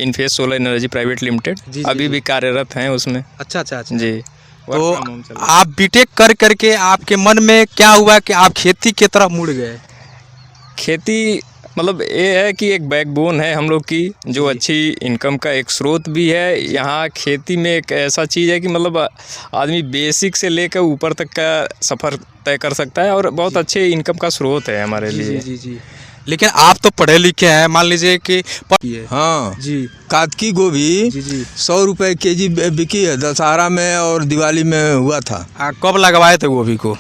इनफेस solar energy private limited अभी भी कार्यरत हैं उसमें। अच्छा जी। तो आप बीटेक कर करके आपके मन में क्या हुआ कि आप खेती की तरफ मुड़ गए? खेती मतलब ये है कि एक बैकबोन है हम लोग की, जो अच्छी इनकम का एक स्रोत भी है। यहाँ खेती में एक ऐसा चीज़ है कि मतलब आदमी बेसिक से लेकर ऊपर तक का सफ़र तय कर सकता है और बहुत अच्छे इनकम का स्रोत है हमारे लिए। जी जी। लेकिन आप तो पढ़े लिखे हैं, मान लीजिए कि हाँ जी। कातकी गोभी जी जी 100 रुपये केजी बिकी है दशहरा में और दिवाली में हुआ था। कब लगवाए थे गोभी को?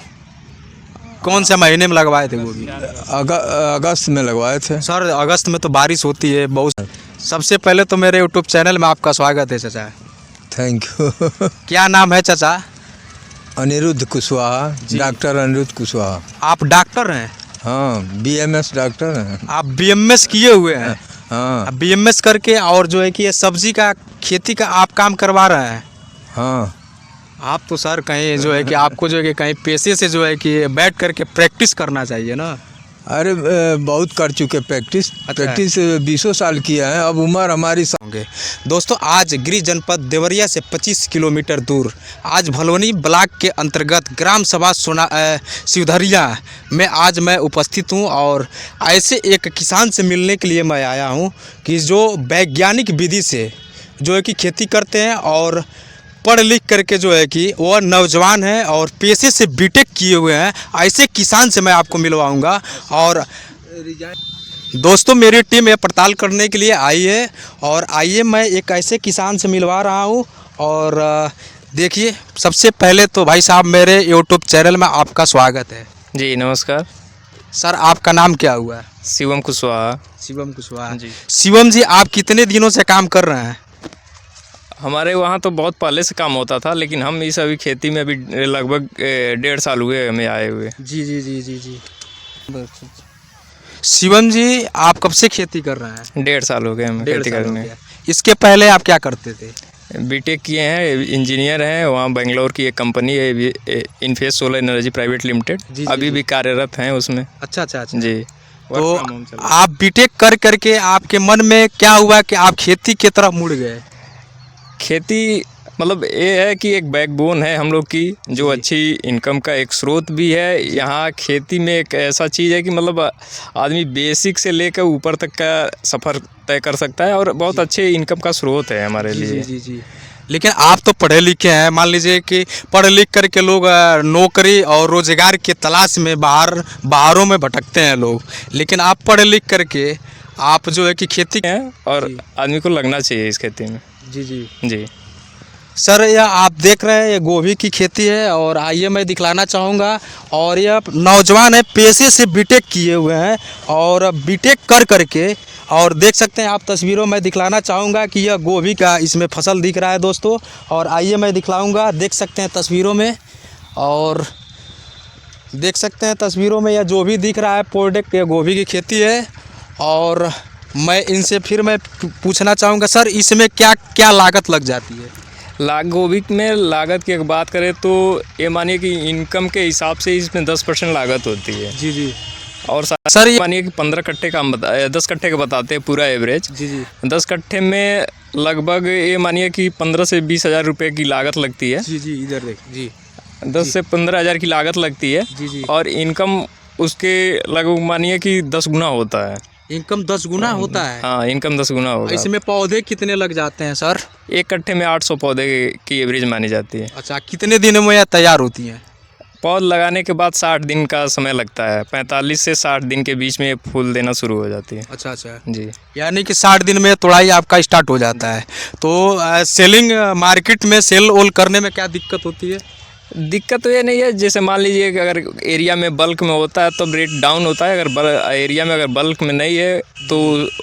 कौन से महीने में लगवाए थे गोभी? अगस्त में लगवाए थे। सर अगस्त में तो बारिश होती है बहुत। सबसे पहले तो मेरे यूट्यूब चैनल में आपका स्वागत है चाचा। Thank you. क्या नाम है चाचा? अनिरुद्ध कुशवाहा, डॉक्टर अनिरुद्ध कुशवाहा। आप डॉक्टर हैं? हाँ BMS डॉक्टर हैं। आप BMS किए हुए हैं? हाँ BMS करके और जो है कि ये सब्जी का खेती का आप काम करवा रहे हैं? हाँ। आप तो सर कहीं जो है कि आपको जो है कि कहीं पैसे से जो है कि बैठ करके प्रैक्टिस करना चाहिए ना। अरे बहुत कर चुके प्रैक्टिस। प्रैक्टिस 20 साल किया है, अब उम्र हमारी होंगे। दोस्तों आज गृह जनपद देवरिया से 25 किलोमीटर दूर आज भलवनी ब्लॉक के अंतर्गत ग्राम सभा शिवधरिया में आज मैं उपस्थित हूं और ऐसे एक किसान से मिलने के लिए मैं आया हूं कि जो वैज्ञानिक विधि से जो है कि खेती करते हैं और पढ़ लिख करके जो है कि वो नौजवान है और पेशे से बीटेक किए हुए हैं। ऐसे किसान से मैं आपको मिलवाऊंगा और दोस्तों मेरी टीम ये पड़ताल करने के लिए आई है और आइए मैं एक ऐसे किसान से मिलवा रहा हूं। और देखिए सबसे पहले तो भाई साहब मेरे यूट्यूब चैनल में आपका स्वागत है। जी नमस्कार सर आपका नाम क्या हुआ है? शिवम कुशवाहा। शिवम कुशवाहा जी। शिवम जी आप कितने दिनों से काम कर रहे हैं? हमारे वहाँ तो बहुत पहले से काम होता था, लेकिन हम इस अभी खेती में अभी लगभग 1.5 साल हुए हमें आए हुए। जी जी जी जी जी। शिवम जी आप कब से खेती कर रहे हैं? 1.5 साल हो गए हमें खेती करने। इसके पहले आप क्या करते थे? बीटेक किए हैं, इंजीनियर हैं। वहाँ बेंगलोर की एक कंपनी है इनफेस सोलर एनर्जी प्राइवेट लिमिटेड अभी भी कार्यरत हैं उसमें। अच्छा अच्छा अच्छा जी। तो आप बीटेक कर करके आपके मन में क्या हुआ कि आप खेती की तरफ मुड़ गए? खेती मतलब ये है कि एक बैकबोन है हम लोग की, जो अच्छी इनकम का एक स्रोत भी है। यहाँ खेती में एक ऐसा चीज़ है कि मतलब आदमी बेसिक से लेकर ऊपर तक का सफ़र तय कर सकता है और बहुत अच्छे इनकम का स्रोत है हमारे लिए। जी जी। लेकिन आप तो पढ़े लिखे हैं, मान लीजिए कि पढ़ लिख करके लोग नौकरी और रोज़गार की तलाश में बाहरों में भटकते हैं लोग, लेकिन आप पढ़ लिख करके आप जो है कि खेती है और आदमी को लगना चाहिए इस खेती में। जी जी जी। सर यह आप देख रहे हैं ये गोभी की खेती है और आइए मैं दिखलाना चाहूँगा। और यह नौजवान है, पेशे से बीटेक किए हुए हैं और बीटेक कर करके और देख सकते हैं आप तस्वीरों में दिखलाना चाहूँगा कि यह गोभी का इसमें फसल दिख रहा है दोस्तों। और आइए मैं दिखलाऊँगा, देख सकते हैं तस्वीरों में और देख सकते हैं तस्वीरों में यह जो भी दिख रहा है प्रोडक्ट ये गोभी की खेती है। और मैं इनसे फिर मैं पूछना चाहूँगा सर इसमें क्या क्या लागत लग जाती है? गोभी में लागत की बात करें तो ये मानिए कि इनकम के हिसाब से इसमें 10% लागत होती है। जी जी। और सर ये मानिए कि 15 कट्टे का हम 10 कट्टे का बताते हैं पूरा एवरेज। जी जी। 10 कट्टे में लगभग ये मानिए कि 15 से 20 हज़ार रुपये की लागत लगती है। जी जी इधर देख जी। 10 से 15 हज़ार की लागत लगती है। जी जी। और इनकम उसके लगभग मानिए कि 10 गुना होता है। इनकम 10 गुना होता है? हाँ इनकम 10 गुना होगा। इसमें पौधे कितने लग जाते हैं सर? एक कट्टे में 800 पौधे की एवरेज मानी जाती है। अच्छा कितने दिनों में यह तैयार होती हैं? पौध लगाने के बाद 60 दिन का समय लगता है। 45 से 60 दिन के बीच में फूल देना शुरू हो जाती है। अच्छा अच्छा जी। यानी कि 60 दिन में तोड़ाई आपका स्टार्ट हो जाता है। तो सेलिंग मार्केट में सेल ओल करने में क्या दिक्कत होती है? दिक्कत तो ये नहीं है, जैसे मान लीजिए कि अगर एरिया में बल्क में होता है तो रेट डाउन होता है। अगर एरिया में अगर बल्क में नहीं है तो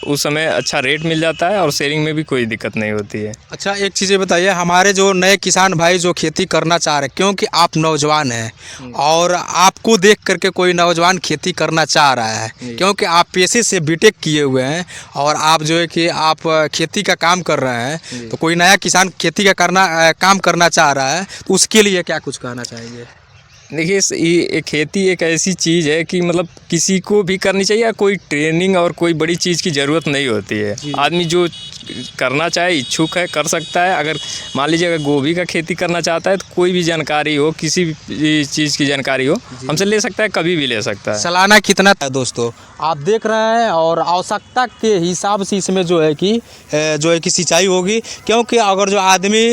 उस समय अच्छा रेट मिल जाता है और सेलिंग में भी कोई दिक्कत नहीं होती है। अच्छा एक चीज़ बताइए, हमारे जो नए किसान भाई जो खेती करना चाह रहे हैं, क्योंकि आप नौजवान हैं और आपको देख करके कोई नौजवान खेती करना चाह रहा है, क्योंकि आप पेशे से बीटेक किए हुए हैं और आप जो है कि आप खेती का काम कर रहे हैं, तो कोई नया किसान खेती का काम करना चाह रहा है तो उसके लिए क्या कुछ कहना चाहेंगे? देखिए ये खेती एक ऐसी चीज़ है कि मतलब किसी को भी करनी चाहिए, या कोई ट्रेनिंग और कोई बड़ी चीज़ की ज़रूरत नहीं होती है। आदमी जो करना चाहे, इच्छुक है, कर सकता है। अगर मान लीजिए अगर गोभी का खेती करना चाहता है तो कोई भी जानकारी हो, किसी भी चीज़ की जानकारी हो, हमसे ले सकता है, कभी भी ले सकता है। सालाना कितना है दोस्तों आप देख रहे हैं, और आवश्यकता के हिसाब से इसमें जो है कि सिंचाई होगी, क्योंकि अगर जो आदमी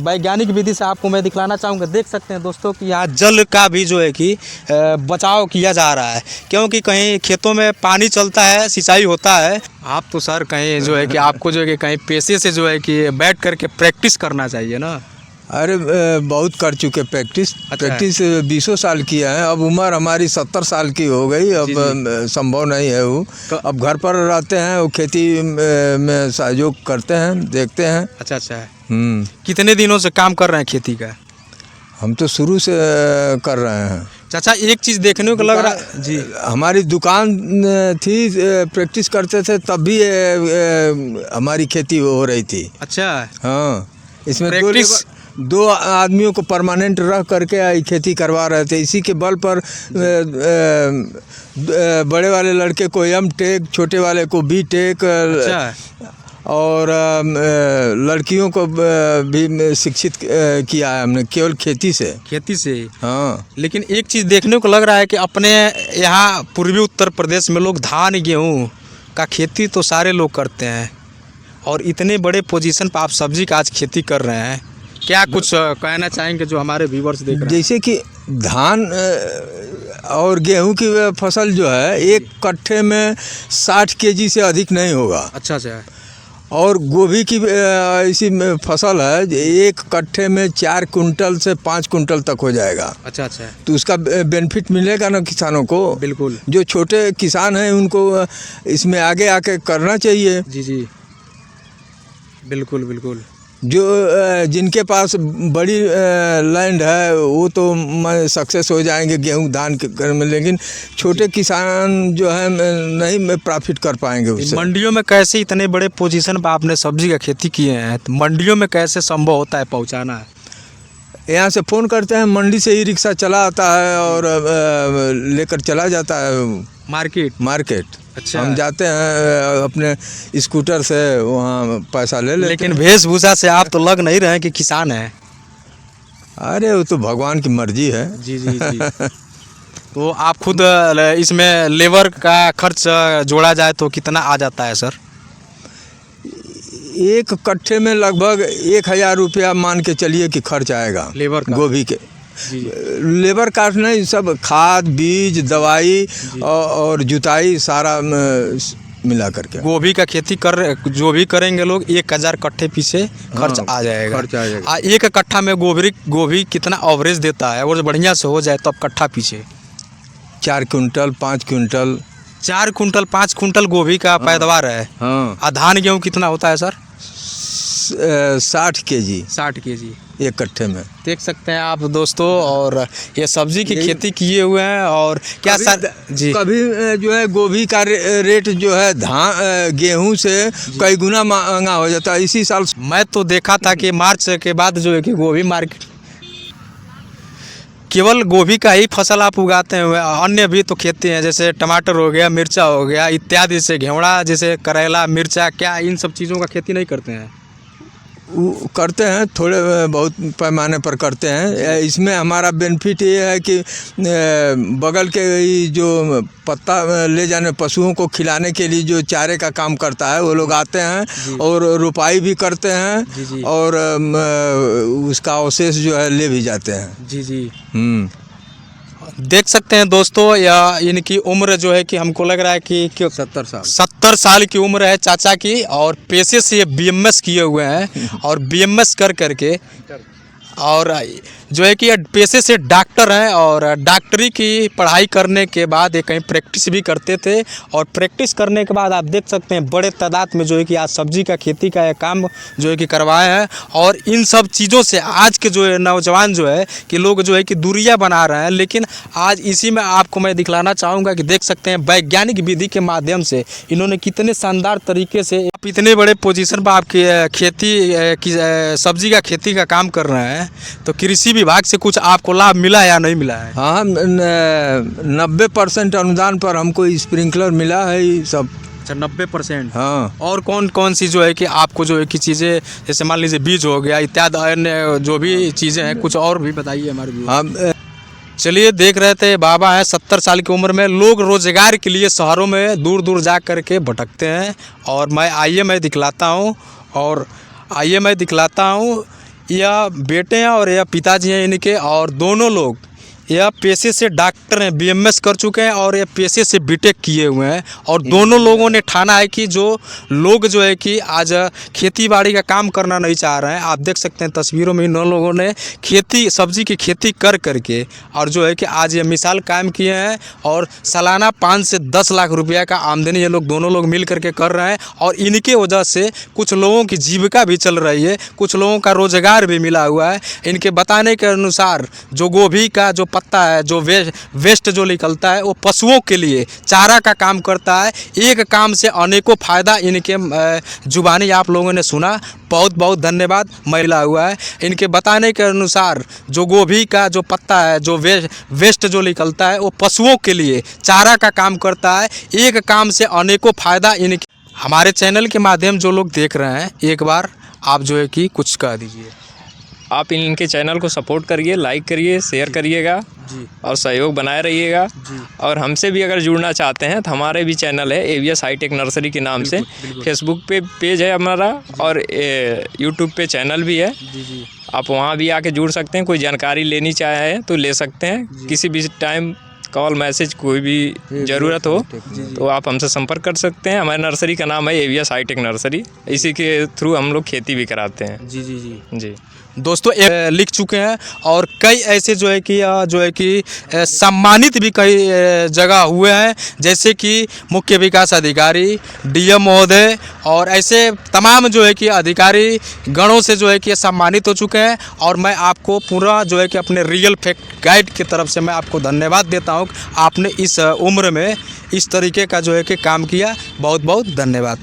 वैज्ञानिक विधि से आपको मैं दिखलाना चाहूँगा, देख सकते हैं दोस्तों कि यहाँ जल का भी जो है कि बचाव किया जा रहा है, क्योंकि कहीं खेतों में पानी चलता है, सिंचाई होता है। आप तो सर कहीं जो है कि आपको जो है कि कहीं पेशे से जो है कि बैठ करके प्रैक्टिस करना चाहिए ना। अरे बहुत कर चुके प्रैक्टिस। प्रैक्टिस 20 साल किया है। अब उम्र हमारी 70 साल की हो गई। अब संभव नहीं है वो। अब घर पर रहते हैं, वो खेती में सहयोग करते हैं, देखते हैं। अच्छा। कितने दिनों से काम कर रहे हैं खेती का? हम तो शुरू से कर रहे हैं। चाचा एक चीज़ देखने को लग रहा जी, हमारी दुकान थी, प्रैक्टिस करते थे, तब भी हमारी खेती हो रही थी। अच्छा। हाँ, इसमें प्रैक्टिस दो आदमियों को परमानेंट रख करके खेती करवा रहे थे। इसी के बल पर बड़े वाले लड़के को M.Tech, छोटे वाले को B.Tech, अच्छा, और लड़कियों को भी शिक्षित किया है हमने, केवल खेती से। हाँ, लेकिन एक चीज़ देखने को लग रहा है कि अपने यहाँ पूर्वी उत्तर प्रदेश में लोग धान गेहूँ का खेती तो सारे लोग करते हैं, और इतने बड़े पोजीशन पर आप सब्जी का आज खेती कर रहे हैं। क्या कुछ कहना चाहेंगे जो हमारे व्यूवर्स देख रहे हैं? जैसे कि धान और गेहूं की फसल जो है, एक कट्ठे में 60 kg से अधिक नहीं होगा। अच्छा। और गोभी की ऐसी फसल है, एक कट्ठे में 4 कुंटल से 5 कुंटल तक हो जाएगा। अच्छा। तो उसका बेनिफिट मिलेगा ना किसानों को। बिल्कुल। जो छोटे किसान हैं उनको इसमें आगे आके करना चाहिए। जी, बिल्कुल। जो जिनके पास बड़ी लैंड है वो तो सक्सेस हो जाएंगे गेहूं धान के में, लेकिन छोटे किसान जो है नहीं प्रॉफिट कर पाएंगे उससे। मंडियों में कैसे इतने बड़े पोजीशन पर आपने सब्जी का खेती किए हैं, तो मंडियों में कैसे संभव होता है पहुंचाना? यहाँ से फ़ोन करते हैं, मंडी से ही रिक्शा चला आता है और लेकर चला जाता है मार्केट। अच्छा। हम जाते हैं अपने स्कूटर से, वहाँ पैसा ले लेते। लेकिन वेशभूषा से आप तो लग नहीं रहे हैं कि किसान हैं। अरे वो तो भगवान की मर्जी है। जी। तो आप खुद इसमें लेबर का खर्च जोड़ा जाए तो कितना आ जाता है सर? एक कट्ठे में लगभग 1000 रुपया मान के चलिए कि खर्च आएगा लेबर का। गोभी के। लेबर कास्ट नहीं, सब खाद, बीज, दवाई और जुताई सारा मिला करके। गोभी का खेती जो भी करेंगे लोग, 1000 कट्ठे पीछे खर्च आ जाएगा। एक कट्ठा में गोभी कितना एवरेज देता है, और बढ़िया से हो जाए तो अब कट्ठा पीछे 4 कुंटल 5 कुंटल 4 कुंटल 5 कुंटल गोभी का पैदावार है। हाँ। धान गेहूँ कितना होता है सर? 60 kg 60 kg एक कट्ठे में। देख सकते हैं आप दोस्तों, और ये सब्जी की खेती किए हुए हैं। और क्या सर जी, कभी जो है गोभी का रेट जो है गेहूं से कई गुना महंगा हो जाता है। इसी साल मैं तो देखा था कि मार्च के बाद जो है कि गोभी मार्केट, केवल गोभी का ही फसल आप उगाते हैं, अन्य भी तो खेती हैं, जैसे टमाटर हो गया, मिर्चा हो गया इत्यादि, से घेवड़ा, जैसे करेला, मिर्चा, क्या इन सब चीज़ों का खेती नहीं करते हैं? करते हैं, थोड़े बहुत पैमाने पर करते हैं। इसमें हमारा बेनिफिट ये है कि बगल के जो पत्ता ले जाने पशुओं को खिलाने के लिए जो चारे का काम करता है, वो लोग आते हैं और रुपाई भी करते हैं। और उसका अवशेष जो है ले भी जाते हैं। जी। देख सकते हैं दोस्तों, या इनकी उम्र जो है कि हमको लग रहा है कि 70 साल की उम्र है चाचा की, और पेशे से ये BMS किए हुए हैं, और BMS कर करके, और जो है कि पेशे से डॉक्टर हैं, और डॉक्टरी की पढ़ाई करने के बाद ये कहीं प्रैक्टिस भी करते थे, और प्रैक्टिस करने के बाद आप देख सकते हैं बड़े तादाद में जो है कि आज सब्जी का खेती का काम जो है कि करवाए हैं। और इन सब चीज़ों से आज के जो है नौजवान जो है कि लोग जो है कि दूरियां बना रहे हैं, लेकिन आज इसी में आपको मैं दिखलाना चाहूँगा कि देख सकते हैं वैज्ञानिक विधि के माध्यम से इन्होंने कितने शानदार तरीके से, आप इतने बड़े पोजीशन पर आपकी खेती की सब्जी का खेती का काम कर रहे हैं, तो कृषि विभाग से कुछ आपको लाभ मिला है या नहीं मिला है? हाँ 90% अनुदान पर हमको स्प्रिंकलर मिला है ये सब। अच्छा 90%। हाँ और कौन कौन सी जो है कि आपको जो है कि चीज़ें, जैसे मान लीजिए बीज हो गया इत्यादि अन्य जो भी चीज़ें हैं, कुछ और भी बताइए हमारे व्यूअर्स। हम चलिए, देख रहे थे बाबा हैं 70 साल की उम्र में, लोग रोजगार के लिए शहरों में दूर दूर जा कर के भटकते हैं। और मैं दिखलाता हूँ, और मैं दिखलाता हूँ, यह बेटे हैं और यह पिताजी हैं इनके, और दोनों लोग यह पेशे से डॉक्टर हैं, BMS कर चुके हैं, और यह पेशे से बीटेक किए हुए हैं। और दोनों लोगों ने ठाना है कि जो लोग जो है कि आज खेती बाड़ी का काम करना नहीं चाह रहे हैं, आप देख सकते हैं तस्वीरों में इन लोगों ने खेती सब्जी की खेती कर करके और जो है कि आज ये मिसाल कायम किए हैं। और सालाना 5 से 10 लाख रुपया का आमदनी ये लोग दोनों लोग मिल करके कर रहे हैं। और इनके वजह से कुछ लोगों की जीविका भी चल रही है, कुछ लोगों का रोजगार भी मिला हुआ है। इनके बताने के अनुसार जो गोभी का जो पत्ता है, जो वेस्ट जो निकलता है, वो पशुओं के लिए चारा का काम करता है। एक काम से अनेकों फ़ायदा इनके जुबानी आप लोगों ने सुना। बहुत बहुत धन्यवाद, मिला हुआ है। इनके बताने के अनुसार जो गोभी का जो पत्ता है, जो वेस्ट जो निकलता है, वो पशुओं के लिए चारा का काम करता है। एक काम से अनेकों फ़ायदा इनके। हमारे चैनल के माध्यम जो लोग देख रहे हैं, एक बार आप जो है कि कुछ कह दीजिए। आप इनके चैनल को सपोर्ट करिए, लाइक करिए, शेयर करिएगा जी और सहयोग बनाए रहिएगा। जी। और हमसे भी अगर जुड़ना चाहते हैं तो हमारे भी चैनल है AVS हाईटेक नर्सरी के नाम से। बिल्कुल। फेसबुक पे पेज है हमारा और यूट्यूब पे चैनल भी है। जी जी आप वहाँ भी आके जुड़ सकते हैं। कोई जानकारी लेनी चाहे तो ले सकते हैं। किसी भी टाइम कॉल मैसेज कोई भी ज़रूरत हो तो आप हमसे संपर्क कर सकते हैं। हमारे नर्सरी का नाम है AVS हाईटेक नर्सरी। इसी के थ्रू हम लोग खेती भी कराते हैं। जी जी जी जी दोस्तों, लिख चुके हैं और कई ऐसे जो है कि सम्मानित भी कई जगह हुए हैं, जैसे कि मुख्य विकास अधिकारी, DM महोदय और ऐसे तमाम जो है कि अधिकारी गणों से जो है कि सम्मानित हो चुके हैं। और मैं आपको पूरा जो है कि अपने रियल फैक्ट गाइड की तरफ से मैं आपको धन्यवाद देता हूँ। आपने इस उम्र में इस तरीके का जो है कि काम किया। बहुत बहुत धन्यवाद।